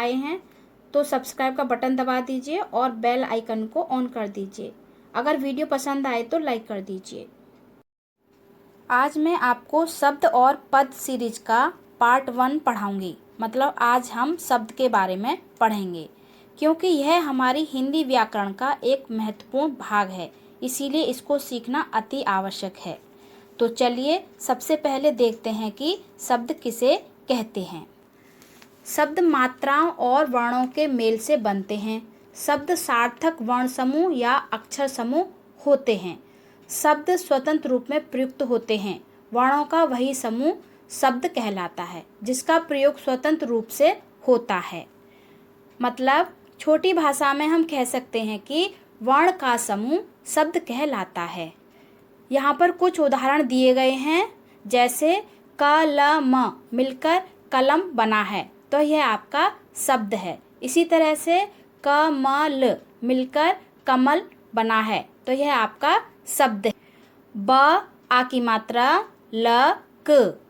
आए हैं तो सब्सक्राइब का बटन दबा दीजिए और बेल आइकन को ऑन कर दीजिए। अगर वीडियो पसंद आए तो लाइक कर दीजिए। आज मैं आपको शब्द और पद सीरीज का पार्ट 1 पढ़ाऊंगी। मतलब आज हम शब्द के बारे में पढ़ेंगे, क्योंकि यह हमारी हिंदी व्याकरण का एक महत्वपूर्ण भाग है, इसीलिए इसको सीखना अति आवश्यक है। तो चलिए सबसे पहले देखते हैं कि शब्द किसे कहते हैं। शब्द मात्राओं और वर्णों के मेल से बनते हैं। शब्द सार्थक वर्ण समूह या अक्षर समूह होते हैं। शब्द स्वतंत्र रूप में प्रयुक्त होते हैं। वर्णों का वही समूह शब्द कहलाता है जिसका प्रयोग स्वतंत्र रूप से होता है। मतलब छोटी भाषा में हम कह सकते हैं कि वर्ण का समूह शब्द कहलाता है। यहाँ पर कुछ उदाहरण दिए गए हैं, जैसे कलम मिलकर कलम बना है तो यह आपका शब्द है। इसी तरह से कमल मिलकर कमल बना है तो यह आपका शब्द है। ब आ की मात्रा ल क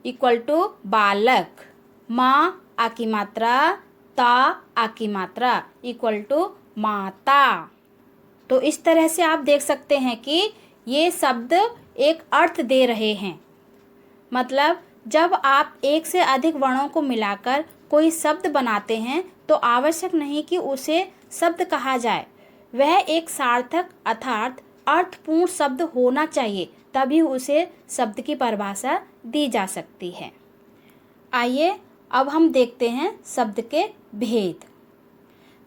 इक्वल टू बालक। माँ आ की मात्रा ता आ की मात्रा इक्वल टू माता। तो इस तरह से आप देख सकते हैं कि ये शब्द एक अर्थ दे रहे हैं। मतलब जब आप एक से अधिक वर्णों को मिलाकर कोई शब्द बनाते हैं तो आवश्यक नहीं कि उसे शब्द कहा जाए, वह एक सार्थक अर्थात अर्थपूर्ण शब्द होना चाहिए, तभी उसे शब्द की परिभाषा दी जा सकती है। आइए अब हम देखते हैं शब्द के भेद।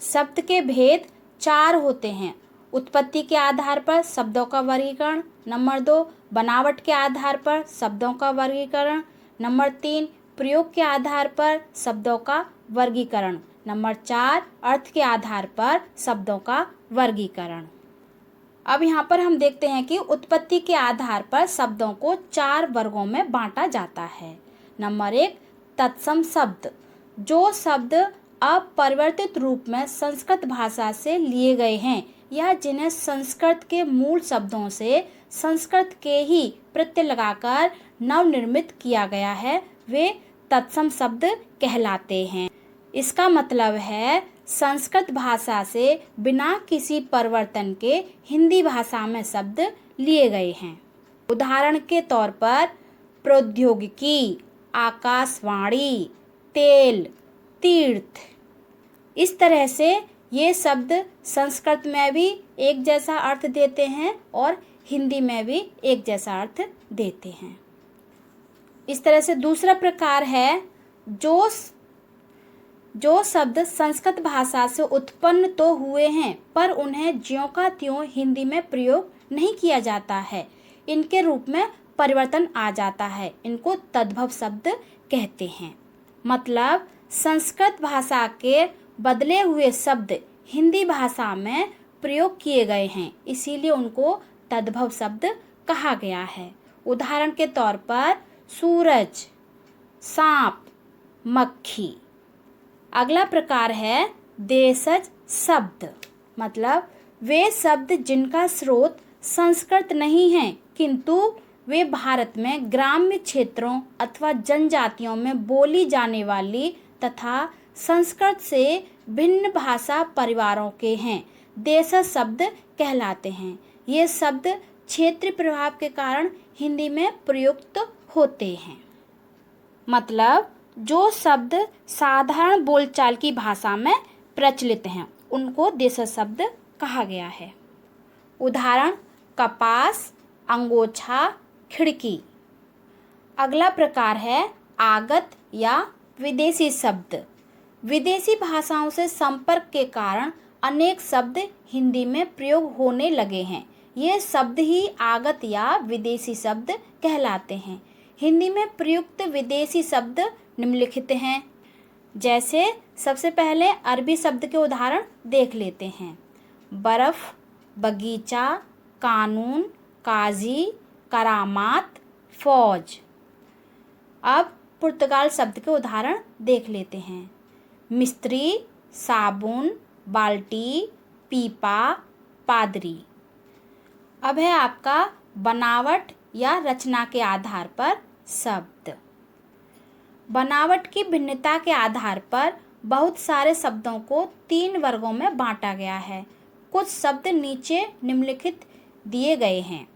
शब्द के भेद 4 होते हैं। उत्पत्ति के आधार पर शब्दों का वर्गीकरण। नंबर 2 बनावट के आधार पर शब्दों का वर्गीकरण। नंबर 3 प्रयोग के आधार पर शब्दों का वर्गीकरण। नंबर 4 अर्थ के आधार पर शब्दों का वर्गीकरण। अब यहाँ पर हम देखते हैं कि उत्पत्ति के आधार पर शब्दों को 4 वर्गों में बांटा जाता है। नंबर 1 तत्सम शब्द, जो शब्द अपरिवर्तित रूप में संस्कृत भाषा से लिए गए हैं या जिन्हें संस्कृत के मूल शब्दों से संस्कृत के ही प्रत्यय लगाकर नवनिर्मित किया गया है, वे तत्सम शब्द कहलाते हैं। इसका मतलब है संस्कृत भाषा से बिना किसी परिवर्तन के हिंदी भाषा में शब्द लिए गए हैं। उदाहरण के तौर पर प्रौद्योगिकी, आकाशवाणी, तेल, तीर्थ। इस तरह से ये शब्द संस्कृत में भी एक जैसा अर्थ देते हैं और हिंदी में भी एक जैसा अर्थ देते हैं। इस तरह से दूसरा प्रकार है जो शब्द संस्कृत भाषा से उत्पन्न तो हुए हैं पर उन्हें ज्यों का त्यों हिंदी में प्रयोग नहीं किया जाता है, इनके रूप में परिवर्तन आ जाता है, इनको तद्भव शब्द कहते हैं। मतलब संस्कृत भाषा के बदले हुए शब्द हिंदी भाषा में प्रयोग किए गए हैं, इसीलिए उनको तद्भव शब्द कहा गया है। उदाहरण के तौर पर सूरज, सांप, मक्खी। अगला प्रकार है देशज शब्द। मतलब वे शब्द जिनका स्रोत संस्कृत नहीं है किंतु वे भारत में ग्राम्य क्षेत्रों अथवा जनजातियों में बोली जाने वाली तथा संस्कृत से भिन्न भाषा परिवारों के हैं, देशज शब्द कहलाते हैं। ये शब्द क्षेत्रीय प्रभाव के कारण हिंदी में प्रयुक्त होते हैं। मतलब जो शब्द साधारण बोलचाल की भाषा में प्रचलित हैं उनको देशज शब्द कहा गया है। उदाहरण कपास, अंगोछा, खिड़की। अगला प्रकार है आगत या विदेशी शब्द। विदेशी भाषाओं से संपर्क के कारण अनेक शब्द हिंदी में प्रयोग होने लगे हैं, ये शब्द ही आगत या विदेशी शब्द कहलाते हैं। हिंदी में प्रयुक्त विदेशी शब्द निम्नलिखित हैं। जैसे सबसे पहले अरबी शब्द के उदाहरण देख लेते हैं। बर्फ, बगीचा, कानून, काजी, करामात, फौज। अब पुर्तगाल शब्द के उदाहरण देख लेते हैं। मिस्त्री, साबुन, बाल्टी, पीपा, पादरी। अब है आपका बनावट या रचना के आधार पर शब्द। बनावट की भिन्नता के आधार पर बहुत सारे शब्दों को 3 वर्गों में बांटा गया है। कुछ शब्द नीचे निम्नलिखित दिए गए हैं।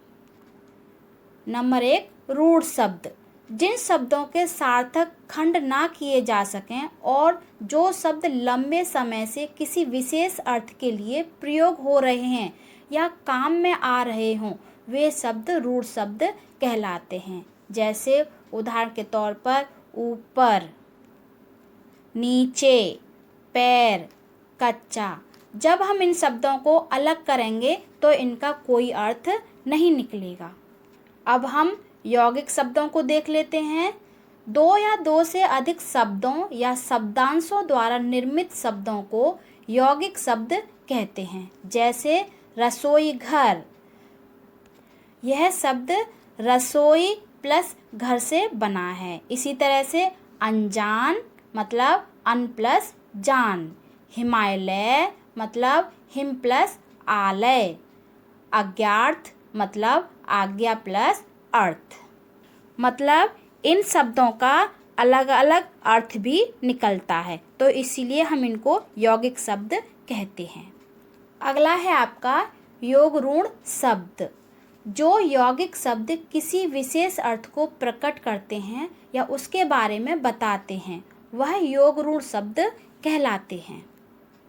नंबर 1, रूढ़ शब्द। जिन शब्दों के सार्थक खंड ना किए जा सकें और जो शब्द लंबे समय से किसी विशेष अर्थ के लिए प्रयोग हो रहे हैं या काम में आ रहे हों, वे शब्द रूढ़ शब्द कहलाते हैं। जैसे उदाहरण के तौर पर ऊपर, नीचे, पैर, कच्चा। जब हम इन शब्दों को अलग करेंगे तो इनका कोई अर्थ नहीं निकलेगा। अब हम यौगिक शब्दों को देख लेते हैं। 2 या 2 से अधिक शब्दों या शब्दांशों द्वारा निर्मित शब्दों को यौगिक शब्द कहते हैं। जैसे रसोई घर, यह शब्द रसोई प्लस घर से बना है। इसी तरह से अनजान मतलब अन प्लस जान। हिमालय मतलब हिम प्लस आलय। अज्ञार्थ मतलब आज्ञा प्लस अर्थ। मतलब इन शब्दों का अलग अलग अर्थ भी निकलता है, तो इसीलिए हम इनको यौगिक शब्द कहते हैं। अगला है आपका योग रूढ़ शब्द। जो यौगिक शब्द किसी विशेष अर्थ को प्रकट करते हैं या उसके बारे में बताते हैं, वह योग रूढ़ शब्द कहलाते हैं।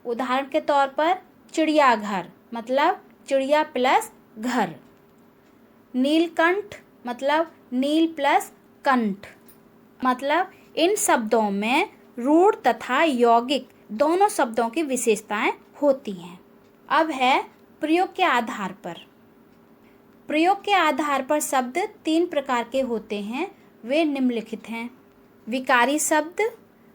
उदाहरण के तौर पर चिड़ियाघर मतलब चिड़िया प्लस घर। नीलकंठ मतलब नील प्लस कंठ। मतलब इन शब्दों में रूढ़ तथा यौगिक दोनों शब्दों की विशेषताएं होती हैं। अब है प्रयोग के आधार पर। प्रयोग के आधार पर शब्द 3 प्रकार के होते हैं, वे निम्नलिखित हैं। विकारी शब्द,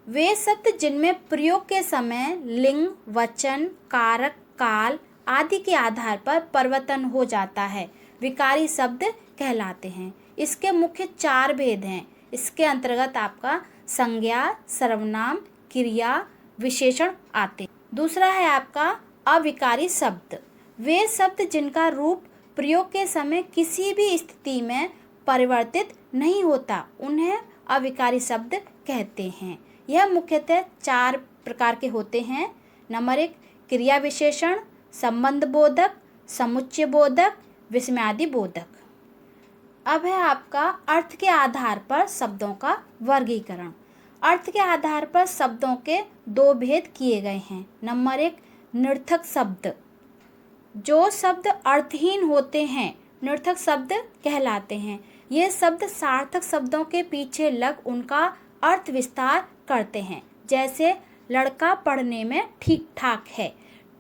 वे शब्द जिनमें प्रयोग के समय लिंग, वचन, कारक, काल आदि के आधार पर परिवर्तन हो जाता है, विकारी शब्द कहलाते हैं। इसके मुख्य 4 भेद हैं। इसके अंतर्गत आपका संज्ञा, सर्वनाम, क्रिया, विशेषण आते। दूसरा है आपका अविकारी शब्द। वे शब्द जिनका रूप प्रयोग के समय किसी भी स्थिति में परिवर्तित नहीं होता, उन्हें अविकारी शब्द कहते हैं। यह मुख्यतः 4 प्रकार के होते हैं। नंबर 1, क्रिया विशेषण, संबंध बोधक, समुच्चय बोधक, विस्मयादि बोधक। अब है आपका अर्थ के आधार पर शब्दों का वर्गीकरण। अर्थ के आधार पर शब्दों के 2 भेद किए गए हैं। नंबर 1, निर्थक शब्द। जो शब्द अर्थहीन होते हैं निर्थक शब्द कहलाते हैं। ये शब्द सार्थक शब्दों के पीछे लग उनका अर्थ विस्तार करते हैं। जैसे लड़का पढ़ने में ठीक ठाक है।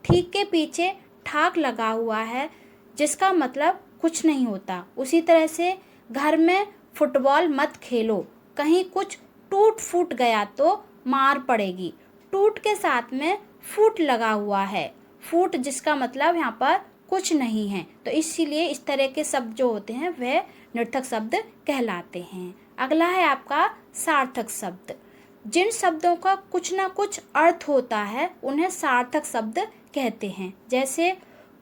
ठीक के पीछे ठाक लगा हुआ है जिसका मतलब कुछ नहीं होता। उसी तरह से घर में फुटबॉल मत खेलो, कहीं कुछ टूट फूट गया तो मार पड़ेगी। टूट के साथ में फूट लगा हुआ है, फूट जिसका मतलब यहाँ पर कुछ नहीं है। तो इसीलिए इस तरह के शब्द जो होते हैं वह निर्थक शब्द कहलाते हैं। अगला है आपका सार्थक शब्द। जिन शब्दों का कुछ ना कुछ अर्थ होता है उन्हें सार्थक शब्द कहते हैं। जैसे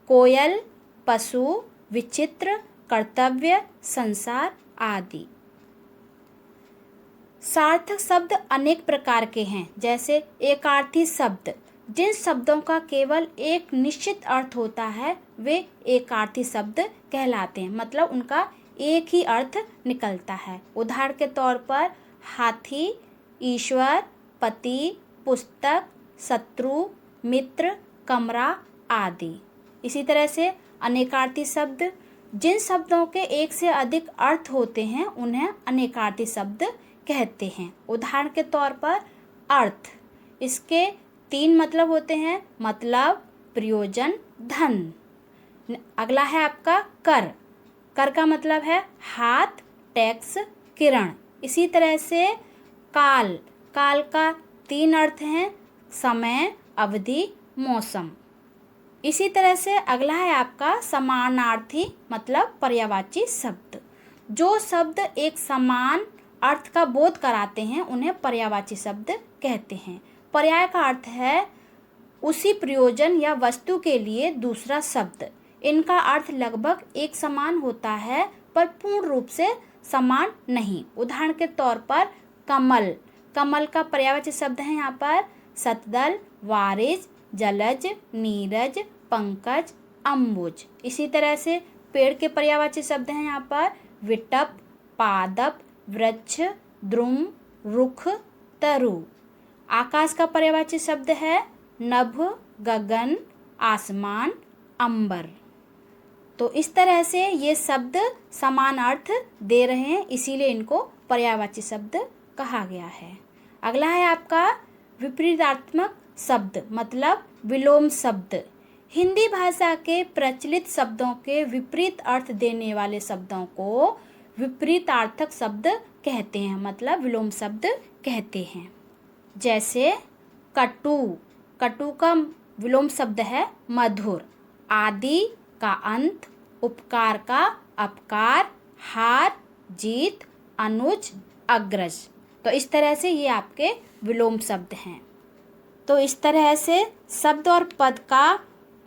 कोयल, पशु, विचित्र, कर्तव्य, संसार आदि। सार्थक शब्द अनेक प्रकार के हैं। जैसे एकार्थी शब्द, जिन शब्दों का केवल एक निश्चित अर्थ होता है वे एकार्थी शब्द कहलाते हैं। मतलब उनका एक ही अर्थ निकलता है। उदाहरण के तौर पर हाथी, ईश्वर, पति, पुस्तक, शत्रु, मित्र, कमरा आदि। इसी तरह से अनेकार्थी शब्द, जिन शब्दों के एक से अधिक अर्थ होते हैं उन्हें अनेकार्थी शब्द कहते हैं। उदाहरण के तौर पर अर्थ, इसके 3 मतलब होते हैं, मतलब, प्रयोजन, धन। अगला है आपका कर। कर का मतलब है हाथ, टैक्स, किरण। इसी तरह से काल, काल का 3 अर्थ हैं, समय, अवधि, मौसम। इसी तरह से अगला है आपका समानार्थी मतलब पर्यायवाची शब्द। जो शब्द एक समान अर्थ का बोध कराते हैं उन्हें पर्यायवाची शब्द कहते हैं। पर्याय का अर्थ है उसी प्रयोजन या वस्तु के लिए दूसरा शब्द। इनका अर्थ लगभग एक समान होता है पर पूर्ण रूप से समान नहीं। उदाहरण के तौर पर कमल, कमल का पर्यायवाची शब्द है यहाँ पर सतदल, वारिज, जलज, नीरज, पंकज, अम्बुज। इसी तरह से पेड़ के पर्यायवाची शब्द हैं यहाँ पर विटप, पादप, वृक्ष, द्रुम, रुख, तरु। आकाश का पर्यायवाची शब्द है नभ, गगन, आसमान, अंबर। तो इस तरह से ये शब्द समान अर्थ दे रहे हैं, इसीलिए इनको पर्यायवाची शब्द कहा गया है। अगला है आपका विपरीतार्थक शब्द मतलब विलोम शब्द। हिंदी भाषा के प्रचलित शब्दों के विपरीत अर्थ देने वाले शब्दों को विपरीतार्थक शब्द कहते हैं, मतलब विलोम शब्द कहते हैं। जैसे कटु, कटु का विलोम शब्द है मधुर। आदि का अंत, उपकार का अपकार, हार, जीत, अनुज, अग्रज। तो इस तरह से ये आपके विलोम शब्द हैं। तो इस तरह से शब्द और पद का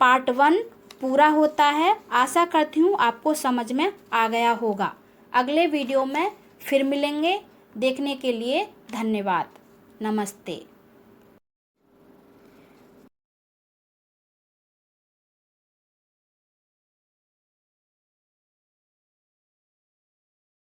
पार्ट 1 पूरा होता है। आशा करती हूँ आपको समझ में आ गया होगा। अगले वीडियो में फिर मिलेंगे। देखने के लिए धन्यवाद। नमस्ते।